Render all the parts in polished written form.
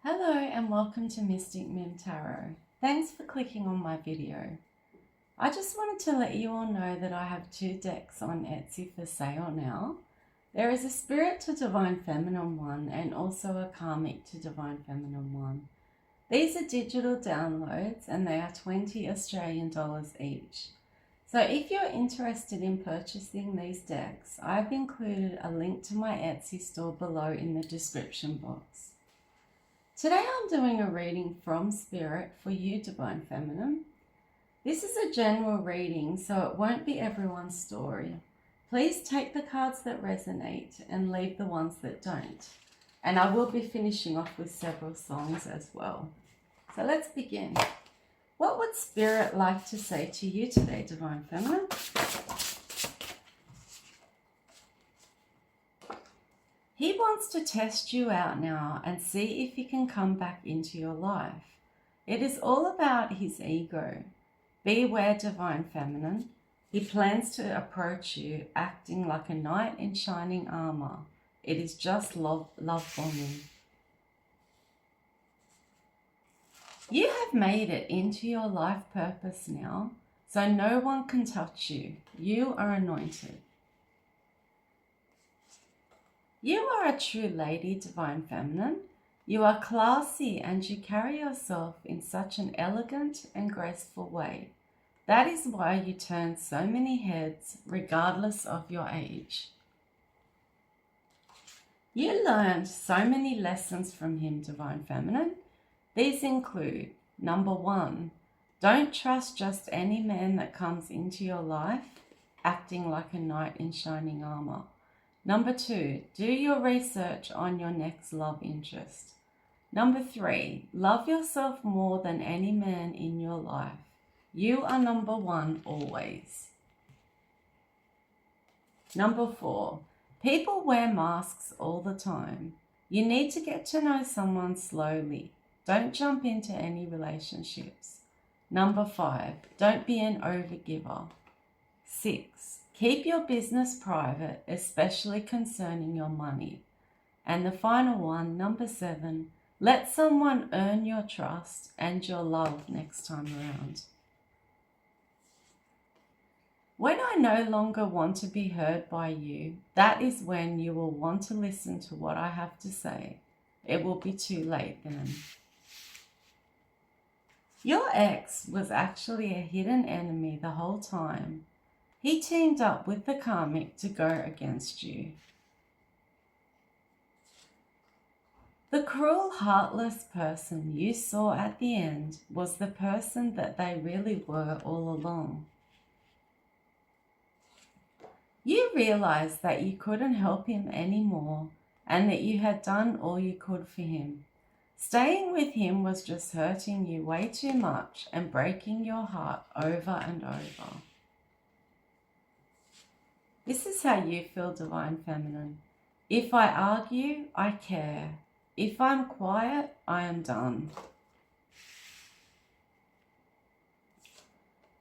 Hello and welcome to Mystic Mim Tarot. Thanks for clicking on my video. I just wanted to let you all know that I have two decks on Etsy for sale now. There is a Spirit to Divine Feminine one and also a Karmic to Divine Feminine one. These are digital downloads and they are 20 Australian dollars each. So if you're interested in purchasing these decks, I've included a link to my Etsy store below in the description box. Today I'm doing a reading from Spirit for you, Divine Feminine. This is a general reading, so it won't be everyone's story. Please take the cards that resonate and leave the ones that don't. And I will be finishing off with several songs as well. So let's begin. What would Spirit like to say to you today, Divine Feminine? He wants to test you out now and see if he can come back into your life. It is all about his ego. Beware, Divine Feminine. He plans to approach you acting like a knight in shining armor. It is just love bombing. You have made it into your life purpose now, so no one can touch you. You are anointed. You are a true lady, Divine Feminine. You are classy and you carry yourself in such an elegant and graceful way. That is why you turn so many heads regardless of your age. You learned so many lessons from him, Divine Feminine. These include, number 1, don't trust just any man that comes into your life acting like a knight in shining armor. Number 2, do your research on your next love interest. Number 3, love yourself more than any man in your life. You are number 1 always. Number 4, people wear masks all the time. You need to get to know someone slowly. Don't jump into any relationships. Number 5, don't be an overgiver. 6, keep your business private, especially concerning your money. And the final one, number 7, let someone earn your trust and your love next time around. When I no longer want to be heard by you, that is when you will want to listen to what I have to say. It will be too late then. Your ex was actually a hidden enemy the whole time. He teamed up with the karmic to go against you. The cruel, heartless person you saw at the end was the person that they really were all along. You realized that you couldn't help him anymore and that you had done all you could for him. Staying with him was just hurting you way too much and breaking your heart over and over. This is how you feel, Divine Feminine. If I argue, I care. If I'm quiet, I am done.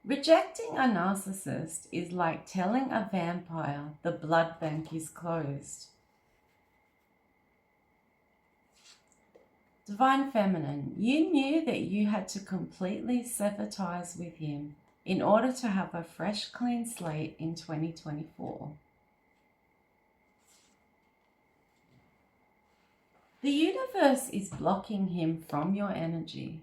Rejecting a narcissist is like telling a vampire the blood bank is closed. Divine Feminine, you knew that you had to completely sever ties with him in order to have a fresh, clean slate in 2024. The universe is blocking him from your energy.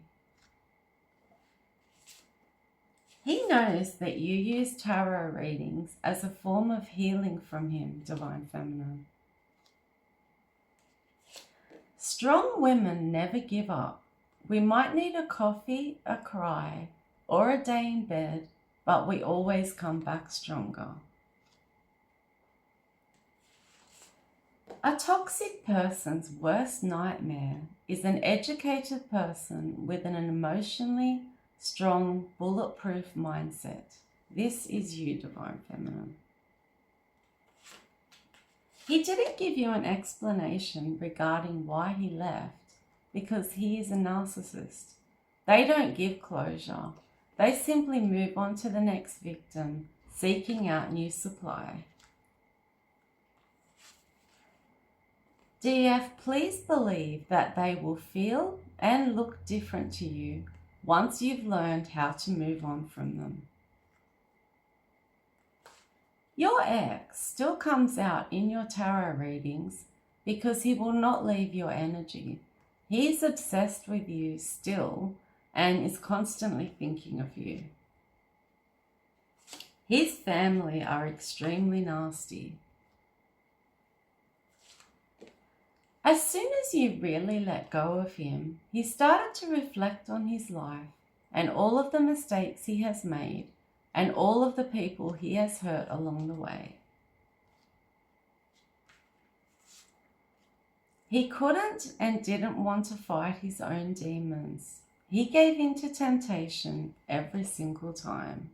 He knows that you use tarot readings as a form of healing from him, Divine Feminine. Strong women never give up. We might need a coffee, a cry, or a day in bed, but we always come back stronger. A toxic person's worst nightmare is an educated person with an emotionally strong, bulletproof mindset. This is you, Divine Feminine. He didn't give you an explanation regarding why he left because he is a narcissist. They don't give closure. They simply move on to the next victim, seeking out new supply. DF, please believe that they will feel and look different to you once you've learned how to move on from them. Your ex still comes out in your tarot readings because he will not leave your energy. He is obsessed with you still and is constantly thinking of you. His family are extremely nasty. As soon as you really let go of him, he started to reflect on his life and all of the mistakes he has made and all of the people he has hurt along the way. He couldn't and didn't want to fight his own demons. He gave in to temptation every single time.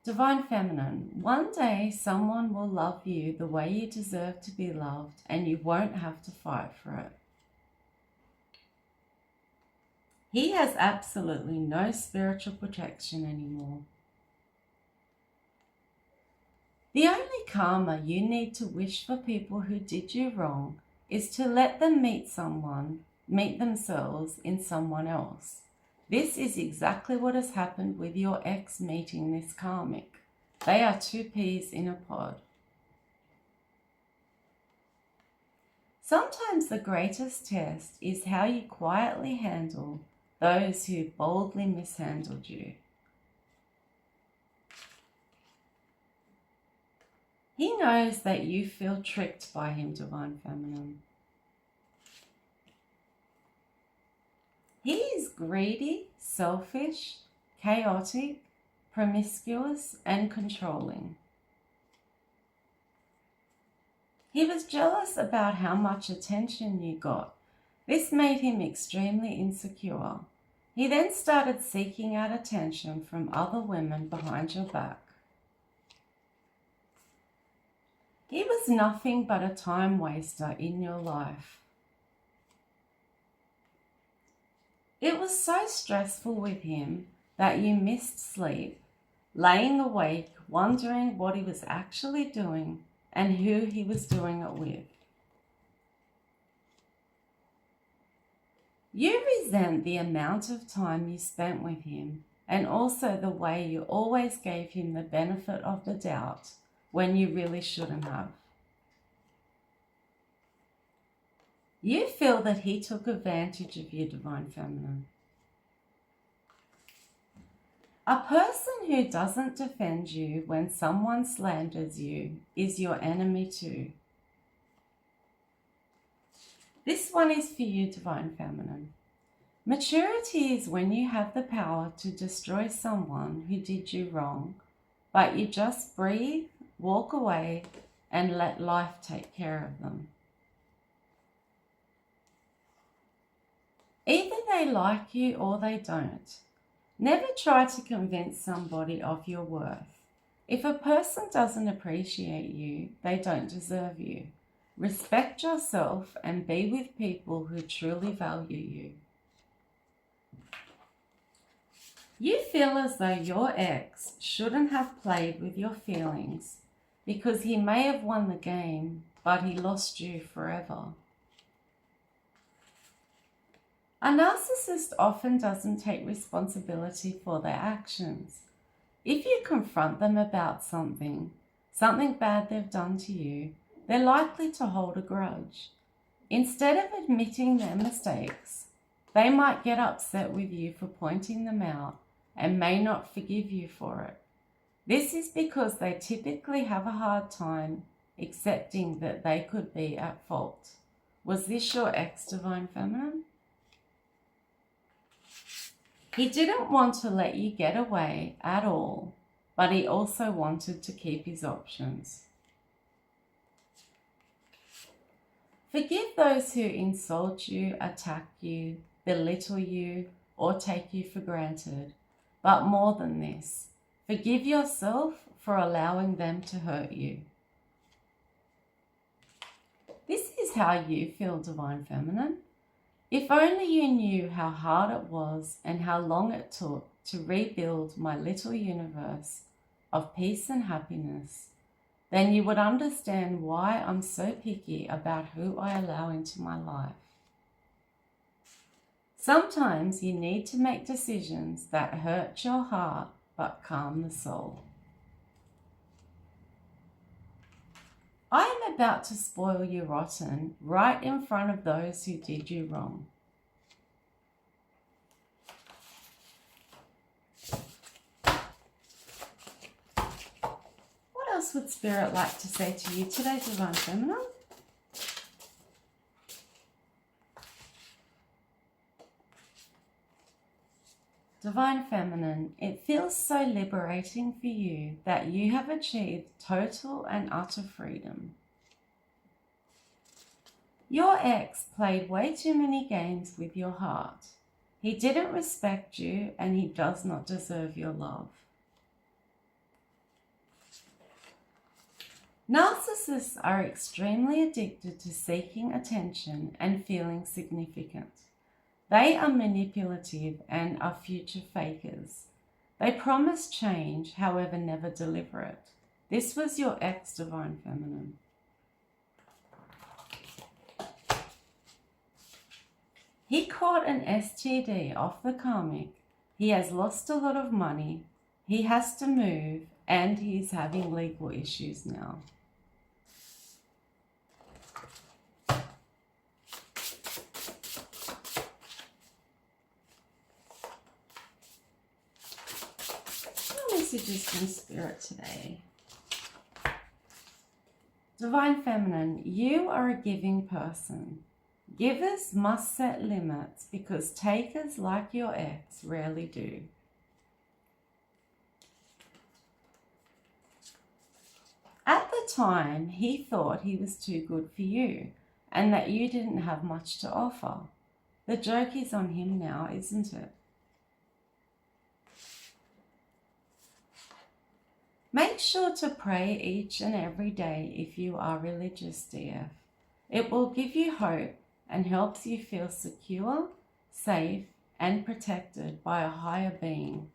Divine Feminine, one day someone will love you the way you deserve to be loved and you won't have to fight for it. He has absolutely no spiritual protection anymore. The only karma you need to wish for people who did you wrong is to let them meet themselves in someone else. This is exactly what has happened with your ex meeting this karmic. They are two peas in a pod. Sometimes the greatest test is how you quietly handle those who boldly mishandled you. He knows that you feel tricked by him, Divine Feminine. He is greedy, selfish, chaotic, promiscuous, and controlling. He was jealous about how much attention you got. This made him extremely insecure. He then started seeking out attention from other women behind your back. He was nothing but a time waster in your life. It was so stressful with him that you missed sleep, laying awake, wondering what he was actually doing and who he was doing it with. You resent the amount of time you spent with him and also the way you always gave him the benefit of the doubt when you really shouldn't have. You feel that he took advantage of you, Divine Feminine. A person who doesn't defend you when someone slanders you is your enemy too. This one is for you, Divine Feminine. Maturity is when you have the power to destroy someone who did you wrong, but you just breathe, walk away, and let life take care of them. Either they like you or they don't. Never try to convince somebody of your worth. If a person doesn't appreciate you, they don't deserve you. Respect yourself and be with people who truly value you. You feel as though your ex shouldn't have played with your feelings because he may have won the game, but he lost you forever. A narcissist often doesn't take responsibility for their actions. If you confront them about something bad they've done to you, they're likely to hold a grudge. Instead of admitting their mistakes, they might get upset with you for pointing them out and may not forgive you for it. This is because they typically have a hard time accepting that they could be at fault. Was this your ex, Divine Feminine? He didn't want to let you get away at all, but he also wanted to keep his options. Forgive those who insult you, attack you, belittle you, or take you for granted. But more than this, forgive yourself for allowing them to hurt you. This is how you feel, Divine Feminine. If only you knew how hard it was and how long it took to rebuild my little universe of peace and happiness, then you would understand why I'm so picky about who I allow into my life. Sometimes you need to make decisions that hurt your heart but calm the soul. I am about to spoil you rotten right in front of those who did you wrong. What else would Spirit like to say to you today, Divine Feminine? Divine Feminine, it feels so liberating for you that you have achieved total and utter freedom. Your ex played way too many games with your heart. He didn't respect you and he does not deserve your love. Narcissists are extremely addicted to seeking attention and feeling significant. They are manipulative and are future fakers. They promise change, however, never deliver it. This was your ex, Divine Feminine. He caught an STD off the karmic. He has lost a lot of money. He has to move and he's having legal issues now. Messages from Spirit today. Divine Feminine, you are a giving person. Givers must set limits because takers like your ex rarely do. At the time, he thought he was too good for you and that you didn't have much to offer. The joke is on him now, isn't it? Make sure to pray each and every day if you are religious, DF. It will give you hope and helps you feel secure, safe, and protected by a higher being.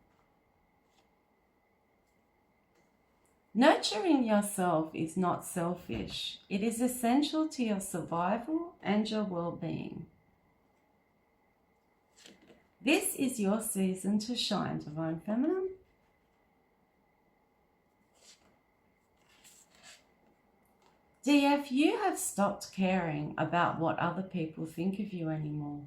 Nurturing yourself is not selfish. It is essential to your survival and your well-being. This is your season to shine, Divine Feminine. DF, you have stopped caring about what other people think of you anymore.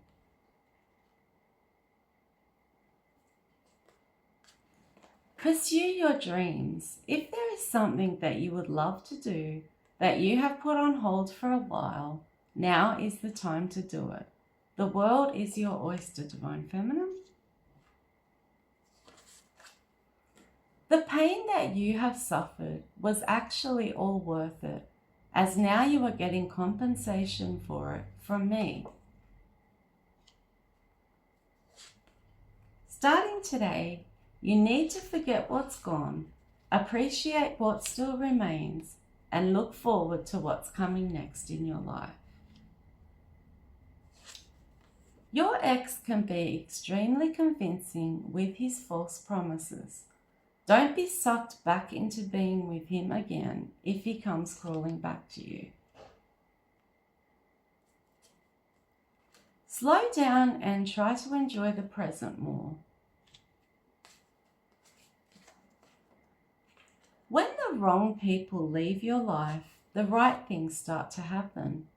Pursue your dreams. If there is something that you would love to do that you have put on hold for a while, now is the time to do it. The world is your oyster, Divine Feminine. The pain that you have suffered was actually all worth it, as now you are getting compensation for it from me. Starting today, you need to forget what's gone, appreciate what still remains, and look forward to what's coming next in your life. Your ex can be extremely convincing with his false promises. Don't be sucked back into being with him again if he comes crawling back to you. Slow down and try to enjoy the present more. When the wrong people leave your life, the right things start to happen.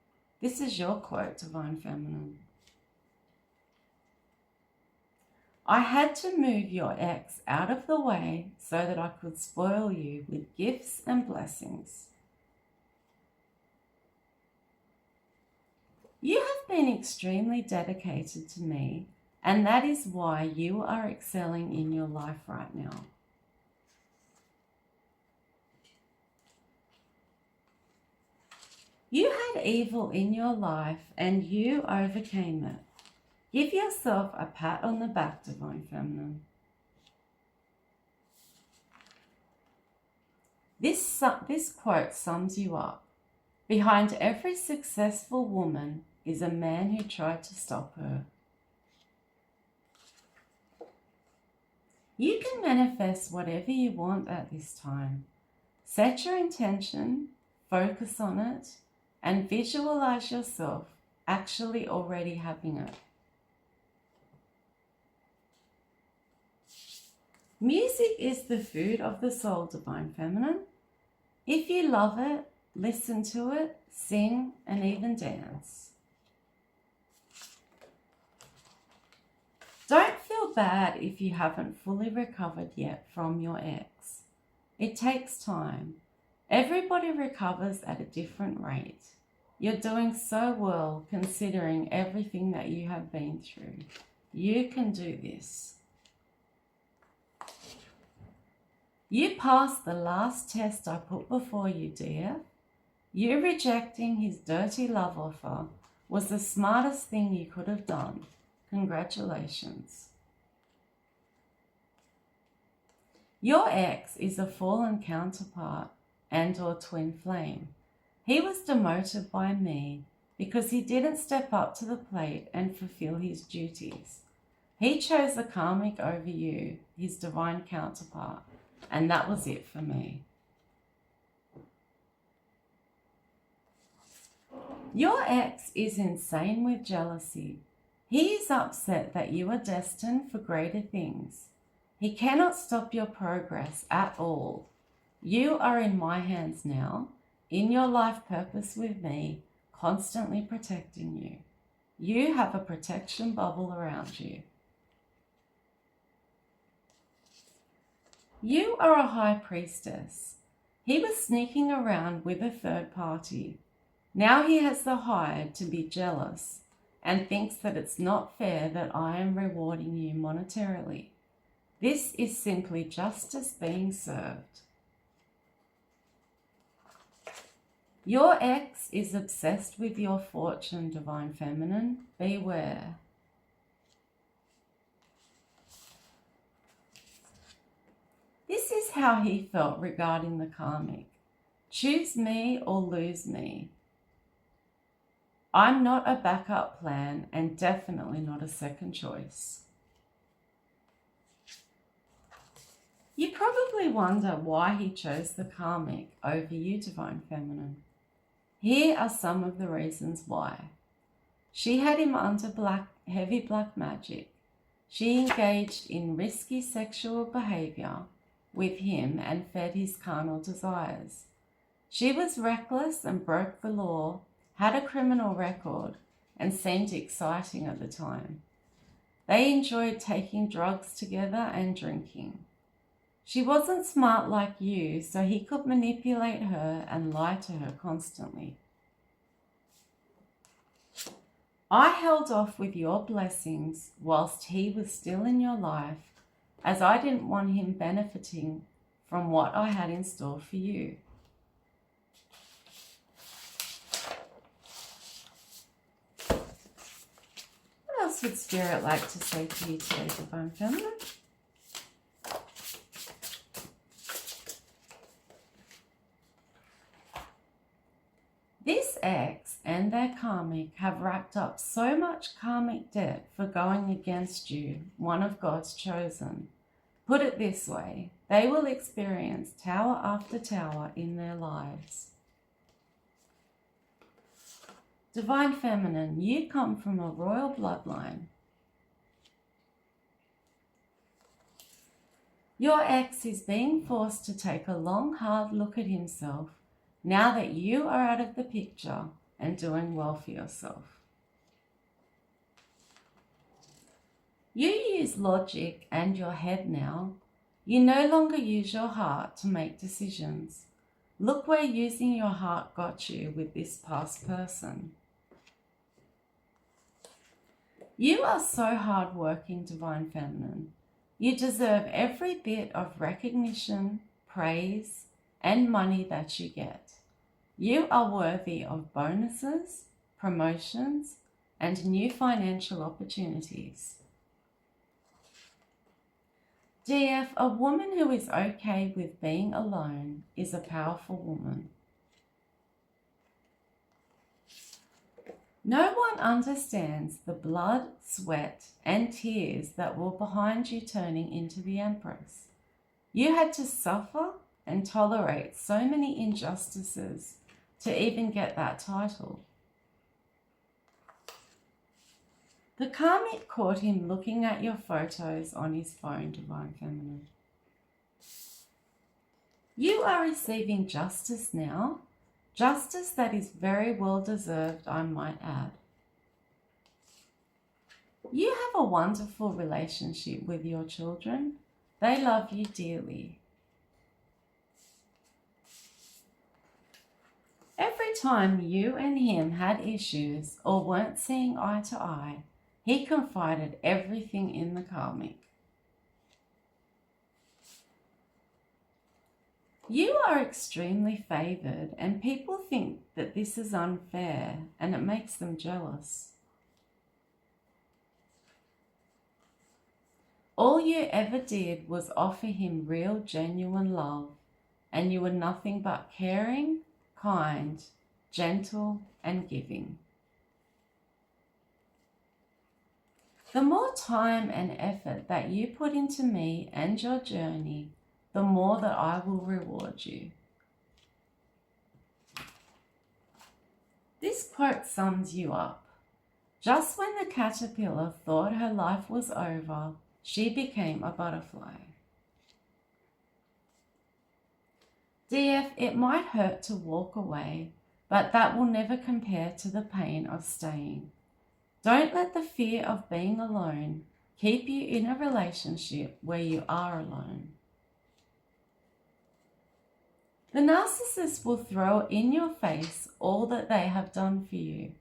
This is your quote, Divine Feminine. I had to move your ex out of the way so that I could spoil you with gifts and blessings. You have been extremely dedicated to me, and that is why you are excelling in your life right now. You had evil in your life and you overcame it. Give yourself a pat on the back, Divine Feminine. This quote sums you up. Behind every successful woman is a man who tried to stop her. You can manifest whatever you want at this time. Set your intention, focus on it, and visualize yourself actually already having it. Music is the food of the soul, Divine Feminine. If you love it, listen to it, sing, and even dance. Don't feel bad if you haven't fully recovered yet from your ex. It takes time. Everybody recovers at a different rate. You're doing so well considering everything that you have been through. You can do this. You passed the last test I put before you, dear. You rejecting his dirty love offer was the smartest thing you could have done. Congratulations. Your ex is a fallen counterpart and or twin flame. He was demoted by me because he didn't step up to the plate and fulfill his duties. He chose the karmic over you, his divine counterpart, and that was it for me. Your ex is insane with jealousy. He is upset that you are destined for greater things. He cannot stop your progress at all. You are in my hands now, in your life purpose with me, constantly protecting you. You have a protection bubble around you. You are a high priestess. He was sneaking around with a third party. Now he has the hide to be jealous and thinks that it's not fair that I am rewarding you monetarily. This is simply justice being served. Your ex is obsessed with your fortune, Divine Feminine. Beware. This is how he felt regarding the karmic. Choose me or lose me. I'm not a backup plan and definitely not a second choice. You probably wonder why he chose the karmic over you, Divine Feminine. Here are some of the reasons why. She had him under heavy black magic. She engaged in risky sexual behavior with him and fed his carnal desires. She was reckless and broke the law, had a criminal record, and seemed exciting at the time. They enjoyed taking drugs together and drinking. She wasn't smart like you, so he could manipulate her and lie to her constantly. I held off with your blessings whilst he was still in your life, as I didn't want him benefiting from what I had in store for you. What else would Spirit like to say to you today, Divine Feminine? This ex and their karmic have racked up so much karmic debt for going against you, one of God's chosen. Put it this way, they will experience tower after tower in their lives. Divine Feminine, you come from a royal bloodline. Your ex is being forced to take a long, hard look at himself now that you are out of the picture and doing well for yourself. You use logic and your head now. You no longer use your heart to make decisions. Look where using your heart got you with this past person. You are so hardworking, Divine Feminine. You deserve every bit of recognition, praise, and money that you get. You are worthy of bonuses, promotions, and new financial opportunities. DF, a woman who is okay with being alone is a powerful woman. No one understands the blood, sweat, and tears that were behind you turning into the Empress. You had to suffer, and tolerate so many injustices to even get that title. The karmic caught him looking at your photos on his phone, Divine Feminine. You are receiving justice now, justice that is very well deserved, I might add. You have a wonderful relationship with your children. They love you dearly. Every time you and him had issues or weren't seeing eye to eye, he confided everything in the karmic. You are extremely favoured, and people think that this is unfair and it makes them jealous. All you ever did was offer him real, genuine love, and you were nothing but caring, kind, gentle, and giving. The more time and effort that you put into me and your journey, the more that I will reward you. This quote sums you up. Just when the caterpillar thought her life was over, she became a butterfly. DF, it might hurt to walk away, but that will never compare to the pain of staying. Don't let the fear of being alone keep you in a relationship where you are alone. The narcissist will throw in your face all that they have done for you,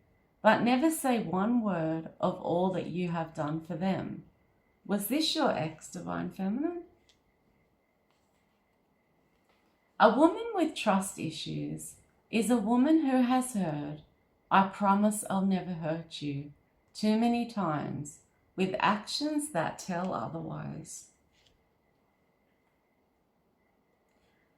but never say one word of all that you have done for them. Was this your ex, Divine Feminine? A woman with trust issues is a woman who has heard, "I promise I'll never hurt you," too many times, with actions that tell otherwise.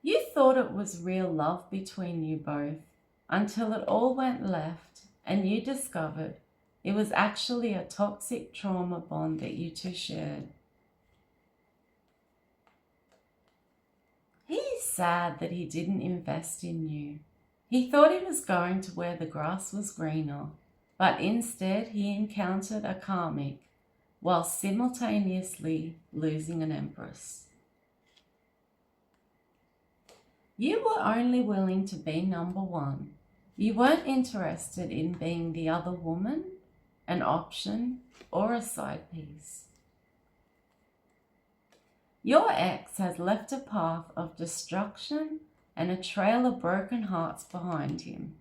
You thought it was real love between you both until it all went left and you discovered it was actually a toxic trauma bond that you two shared. He is sad that he didn't invest in you. He thought he was going to where the grass was greener, but instead he encountered a karmic while simultaneously losing an empress. You were only willing to be number one. You weren't interested in being the other woman, an option, or a side piece. Your ex has left a path of destruction and a trail of broken hearts behind him.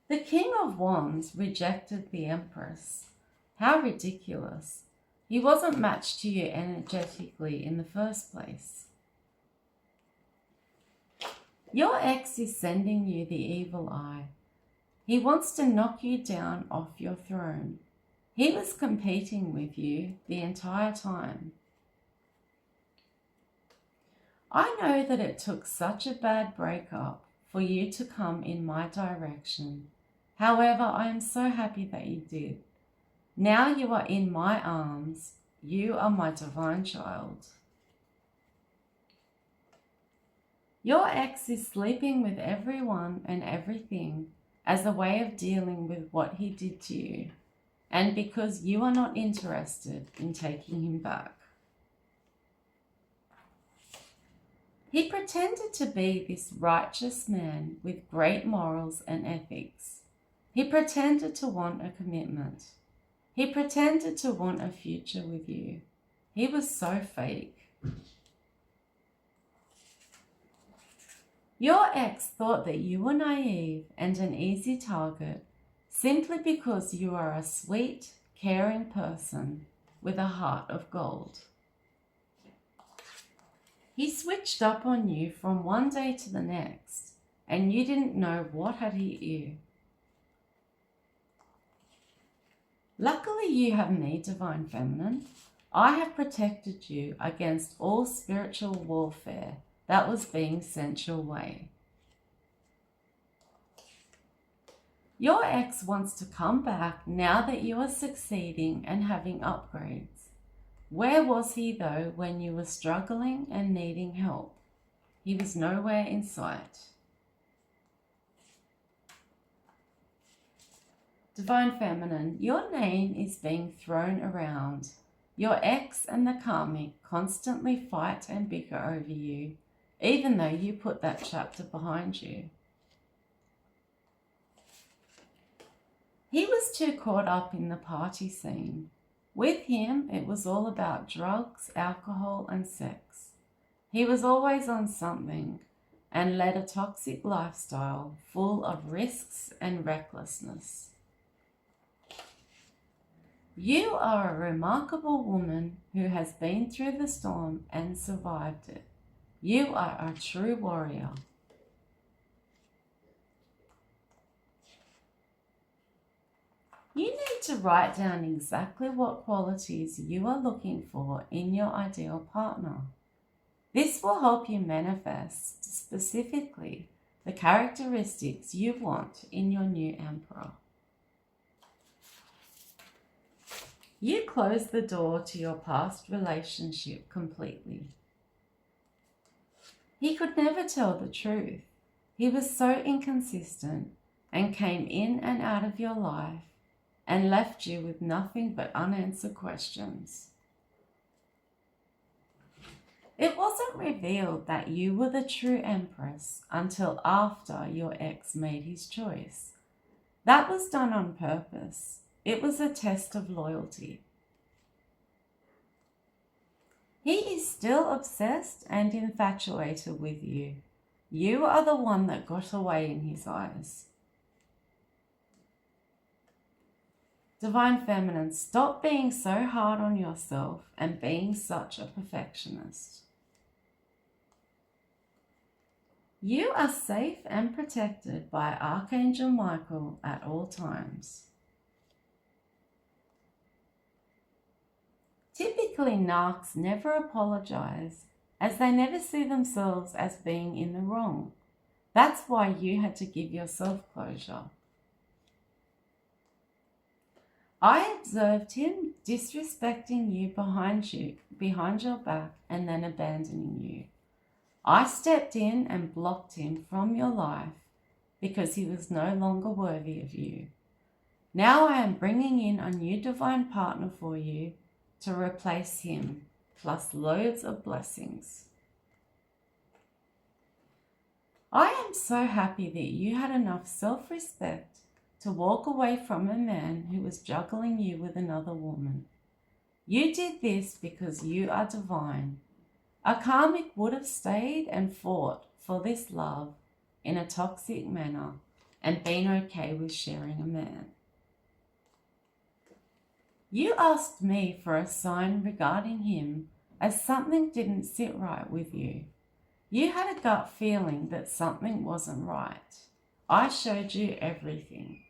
The King of Wands rejected the Empress. How ridiculous. He wasn't matched to you energetically in the first place. Your ex is sending you the evil eye. He wants to knock you down off your throne. He was competing with you the entire time. I know that it took such a bad breakup for you to come in my direction. However, I am so happy that you did. Now you are in my arms. You are my divine child. Your ex is sleeping with everyone and everything as a way of dealing with what he did to you, and because you are not interested in taking him back. He pretended to be this righteous man with great morals and ethics. He pretended to want a commitment. He pretended to want a future with you. He was so fake. Your ex thought that you were naive and an easy target simply because you are a sweet, caring person with a heart of gold. He switched up on you from one day to the next, and you didn't know what had hit you. Luckily, you have me, Divine Feminine. I have protected you against all spiritual warfare that was being sent your way. Your ex wants to come back now that you are succeeding and having upgrades. Where was he though when you were struggling and needing help? He was nowhere in sight. Divine Feminine, your name is being thrown around. Your ex and the karmic constantly fight and bicker over you, even though you put that chapter behind you. He was too caught up in the party scene. With him, it was all about drugs, alcohol, and sex. He was always on something and led a toxic lifestyle full of risks and recklessness. You are a remarkable woman who has been through the storm and survived it. You are a true warrior. You need to write down exactly what qualities you are looking for in your ideal partner. This will help you manifest specifically the characteristics you want in your new emperor. You close the door to your past relationship completely. He could never tell the truth. He was so inconsistent and came in and out of your life and left you with nothing but unanswered questions. It wasn't revealed that you were the true empress until after your ex made his choice. That was done on purpose. It was a test of loyalty. He is still obsessed and infatuated with you. You are the one that got away in his eyes. Divine Feminine, stop being so hard on yourself and being such a perfectionist. You are safe and protected by Archangel Michael at all times. Typically, narcs never apologize as they never see themselves as being in the wrong. That's why you had to give yourself closure. I observed him disrespecting you behind your back and then abandoning you. I stepped in and blocked him from your life because he was no longer worthy of you. Now I am bringing in a new divine partner for you to replace him, plus loads of blessings. I am so happy that you had enough self-respect to walk away from a man who was juggling you with another woman. You did this because you are divine. A karmic would have stayed and fought for this love in a toxic manner and been okay with sharing a man. You asked me for a sign regarding him as something didn't sit right with you. You had a gut feeling that something wasn't right. I showed you everything.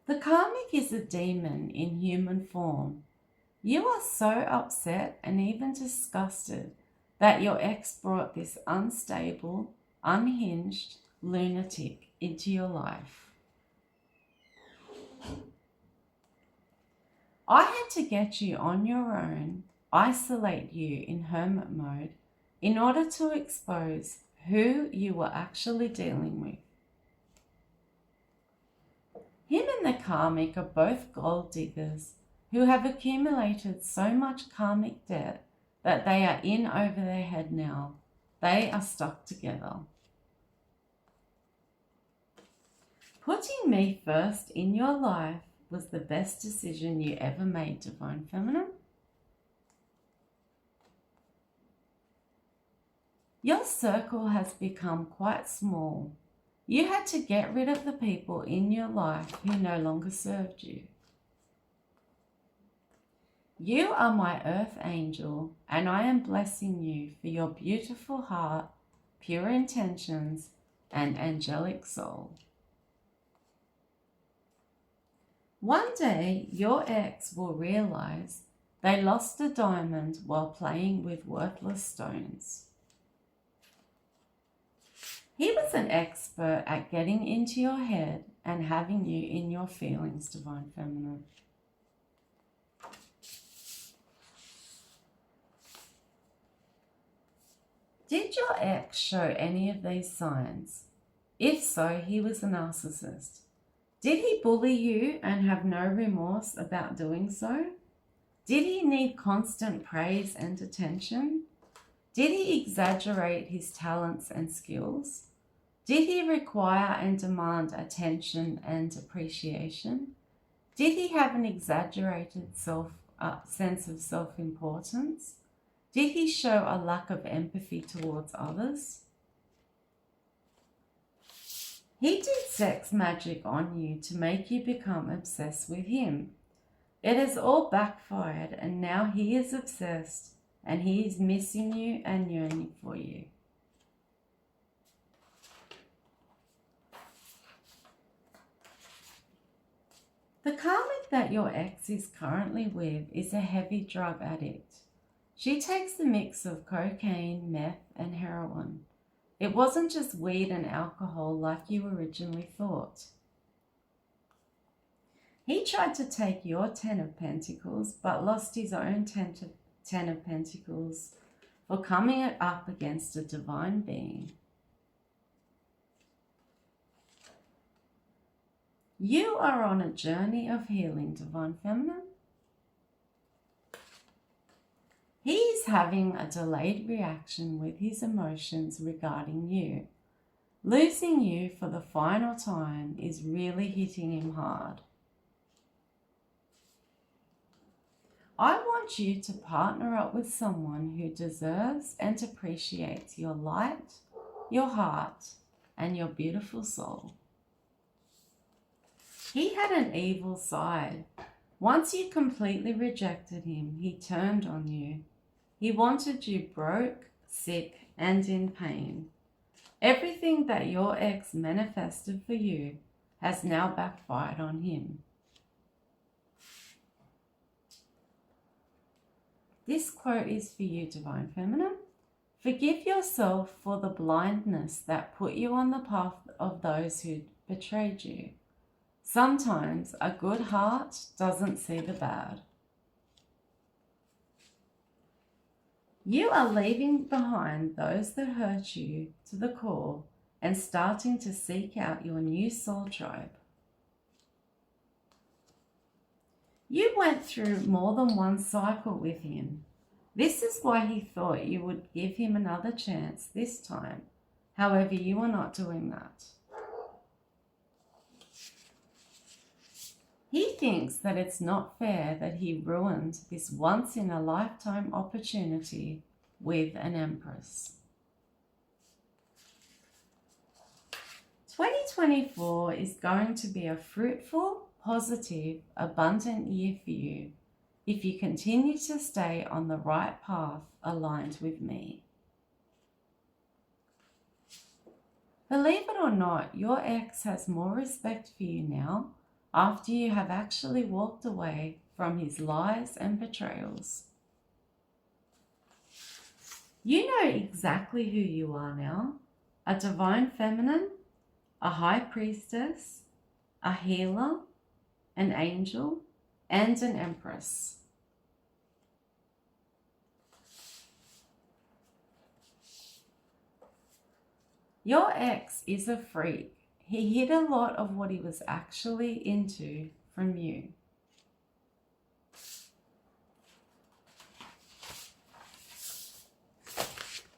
The karmic is a demon in human form. You are so upset and even disgusted that your ex brought this unstable, unhinged lunatic into your life. I had to get you on your own, isolate you in hermit mode in order to expose who you were actually dealing with. Him and the karmic are both gold diggers who have accumulated so much karmic debt that they are in over their head now. They are stuck together. Putting me first in your life was the best decision you ever made, Divine Feminine. Your circle has become quite small. You had to get rid of the people in your life who no longer served you. You are my earth angel, and I am blessing you for your beautiful heart, pure intentions, and angelic soul. One day, your ex will realize they lost a diamond while playing with worthless stones. He was an expert at getting into your head and having you in your feelings, Divine Feminine. Did your ex show any of these signs? If so, he was a narcissist. Did he bully you and have no remorse about doing so? Did he need constant praise and attention? Did he exaggerate his talents and skills? Did he require and demand attention and appreciation? Did he have an exaggerated sense of self-importance? Did he show a lack of empathy towards others? He did sex magic on you to make you become obsessed with him. It has all backfired, and now he is obsessed and he is missing you and yearning for you. The karmic that your ex is currently with is a heavy drug addict. She takes a mix of cocaine, meth, and heroin. It wasn't just weed and alcohol like you originally thought. He tried to take your 10 of Pentacles, but lost his own 10 of Pentacles for coming up against a divine being. You are on a journey of healing, Divine Feminine. He is having a delayed reaction with his emotions regarding you. Losing you for the final time is really hitting him hard. I want you to partner up with someone who deserves and appreciates your light, your heart, and your beautiful soul. He had an evil side. Once you completely rejected him, he turned on you. He wanted you broke, sick, and in pain. Everything that your ex manifested for you has now backfired on him. This quote is for you, Divine Feminine. Forgive yourself for the blindness that put you on the path of those who betrayed you. Sometimes a good heart doesn't see the bad. You are leaving behind those that hurt you to the core and starting to seek out your new soul tribe. You went through more than one cycle with him. This is why he thought you would give him another chance this time. However, you are not doing that. He thinks that it's not fair that he ruined this once-in-a-lifetime opportunity with an empress. 2024 is going to be a fruitful, positive, abundant year for you if you continue to stay on the right path aligned with me. Believe it or not, your ex has more respect for you now after you have actually walked away from his lies and betrayals. You know exactly who you are now: a divine feminine, a high priestess, a healer, an angel, and an empress. Your ex is a freak. He hid a lot of what he was actually into from you.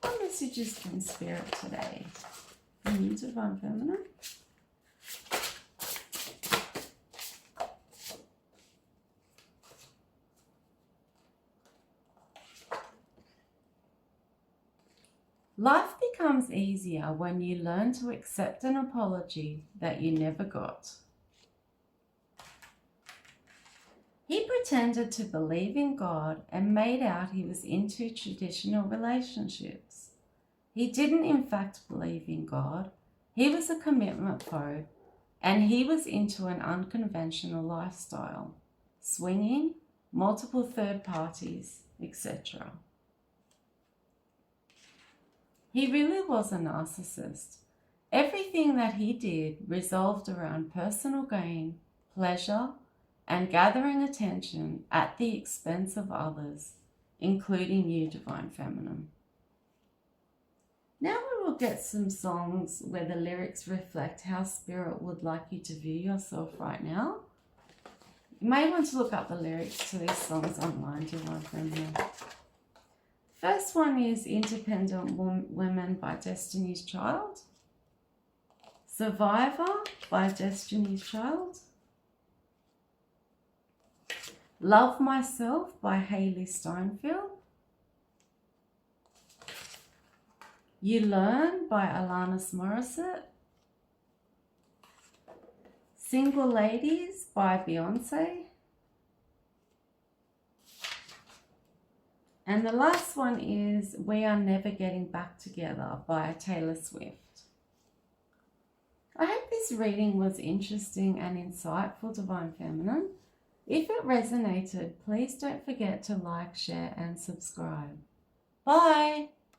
What messages from Spirit today? From you, Divine Feminine. Life becomes easier when you learn to accept an apology that you never got. He pretended to believe in God and made out he was into traditional relationships. He didn't in fact believe in God. He was a commitment phobe, and he was into an unconventional lifestyle, swinging, multiple third parties, etc. He really was a narcissist. Everything that he did revolved around personal gain, pleasure, and gathering attention at the expense of others, including you, Divine Feminine. Now we will get some songs where the lyrics reflect how Spirit would like you to view yourself right now. You may want to look up the lyrics to these songs online, Divine Feminine. First one is Independent Women by Destiny's Child. Survivor by Destiny's Child. Love Myself by Hayley Steinfeld. You Learn by Alanis Morissette. Single Ladies by Beyonce. And the last one is We Are Never Getting Back Together by Taylor Swift. I hope this reading was interesting and insightful, Divine Feminine. If it resonated, please don't forget to like, share and subscribe. Bye!